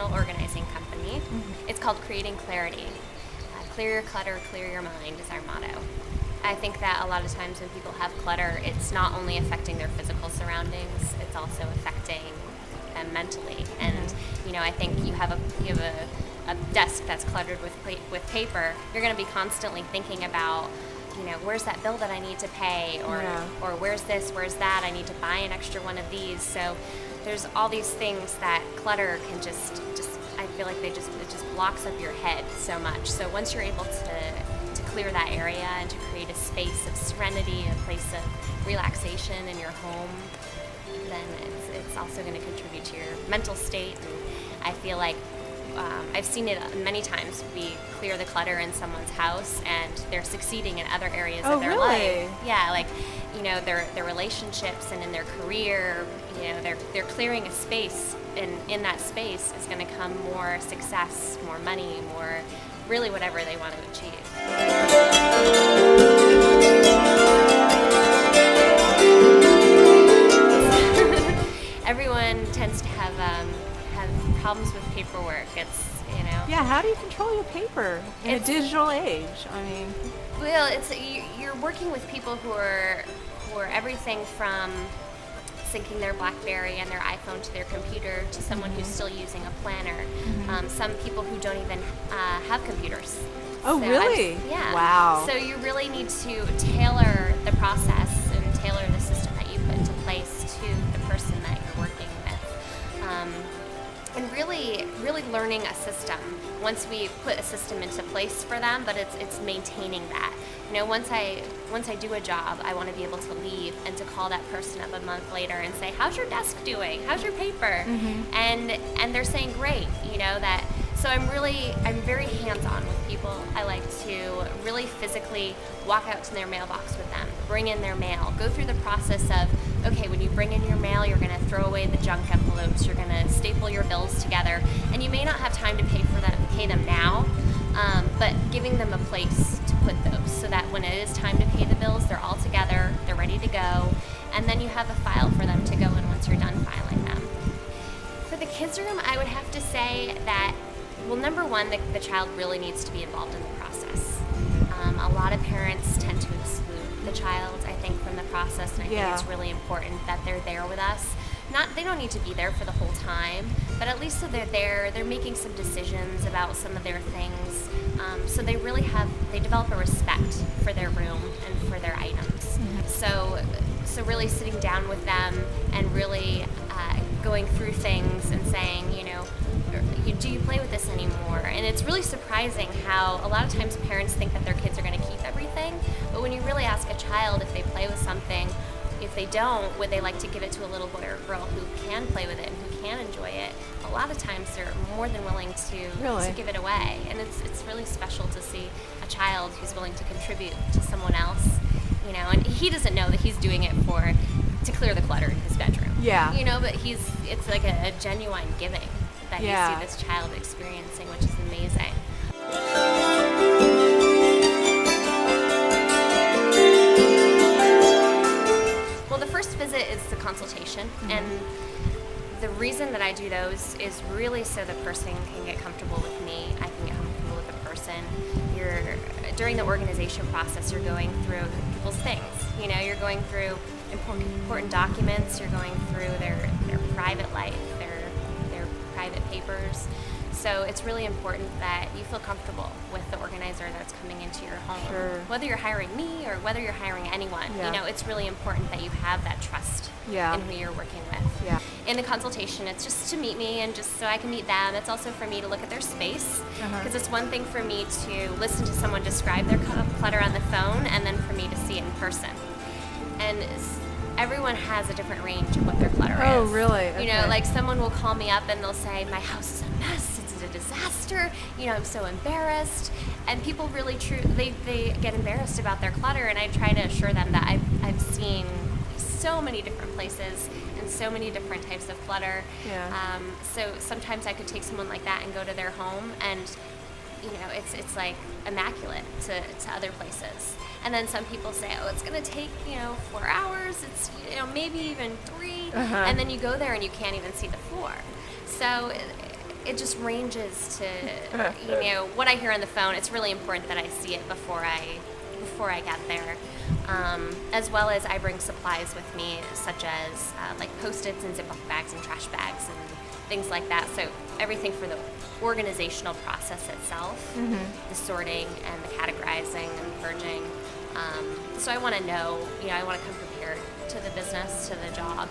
professional organizing company. It's called Creating Clarity. Clear your clutter, clear your mind is our motto. I think that a lot of times when people have clutter, it's not only affecting their physical surroundings, it's also affecting them mentally. And I think you have a desk that's cluttered with paper. You're going to be constantly thinking about, where's that bill that I need to pay, or where's this, where's that, I need to buy an extra one of these. So there's all these things that clutter can just I feel like it just blocks up your head so much. So once you're able to clear that area and to create a space of serenity, a place of relaxation in your home, then it's also going to contribute to your mental state. And I feel like I've seen it many times. We clear the clutter in someone's house and they're succeeding in other areas of their life. Yeah, like their relationships and in their career. They're clearing a space, and in that space is going to come more success, more money, more really whatever they want to achieve. Everyone tends to have problems with paperwork. Yeah, how do you control your paper in a digital age? Well, you're working with people who are everything from syncing their BlackBerry and their iPhone to their computer to someone who's still using a planner. Some people who don't even have computers. Oh, so really? Yeah. Wow. So you really need to tailor the process and tailor the system that you put into place to the person that you're working with. And really learning a system. Once we put a system into place for them, but it's maintaining that. Once I do a job, I want to be able to leave and to call that person up a month later and say, how's your desk doing? How's your paper? And they're saying great. That. So I'm very hands-on with people. I like to really physically walk out to their mailbox with them, bring in their mail, go through the process of, okay, when you bring in your mail, you're going to throw away the junk envelopes, you're going to staple your bills together, and you may not have time to pay them now, but giving them a place to put those so that when it is time to pay the bills, they're all together, they're ready to go, and then you have a file for them to go in once you're done filing them. For the kids' room, I would have to say that, well, number one, the child really needs to be involved in the process. A lot of parents tend to exclude the child, I think, from the process, and I think it's really important that they're there with us. They don't need to be there for the whole time, but at least so they're there, they're making some decisions about some of their things, so they develop a respect for their room and for their items. So really sitting down with them and really going through things and saying, do you play with this anymore? And it's really surprising how a lot of times parents think that their kids are going to keep everything, but when you really ask a child if they play with something, if they don't, would they like to give it to a little boy or girl who can play with it and who can enjoy it? A lot of times they're more than willing to give it away, and it's really special to see a child who's willing to contribute to someone else, and he doesn't know that he's doing it to clear the clutter in his bedroom. Yeah. But it's like a genuine giving that you see this child experiencing, which is amazing. Well, the first visit is the consultation, and the reason that I do those is really so the person can get comfortable with me, I can get comfortable with the person. During the organization process, you're going through people's things. You're going through important documents, you're going through their private life, their private papers. So it's really important that you feel comfortable with the organizer that's coming into your home. Sure. Whether you're hiring me or whether you're hiring anyone, it's really important that you have that trust in who you're working with. Yeah. In the consultation, it's just to meet me and just so I can meet them. It's also for me to look at their space, because it's one thing for me to listen to someone describe their clutter on the phone and then for me to see it in person. And everyone has a different range of what their clutter is. Oh, really? Okay. Like someone will call me up and they'll say, my house is a mess, it's a disaster, I'm so embarrassed. And people really they get embarrassed about their clutter, and I try to assure them that I've seen so many different places and so many different types of clutter. Yeah. So sometimes I could take someone like that and go to their home, and it's like immaculate to other places. And then some people say, oh, it's going to take 4 hours. It's maybe even 3. And then you go there and you can't even see the floor. So it just ranges to, what I hear on the phone. It's really important that I see it before I get there. As well as I bring supplies with me, such as like Post-its and Ziploc bags and trash bags and things like that. So everything for the organizational process itself, the sorting and the categorizing and purging. So I want to know, I want to come prepared to the business, to the job.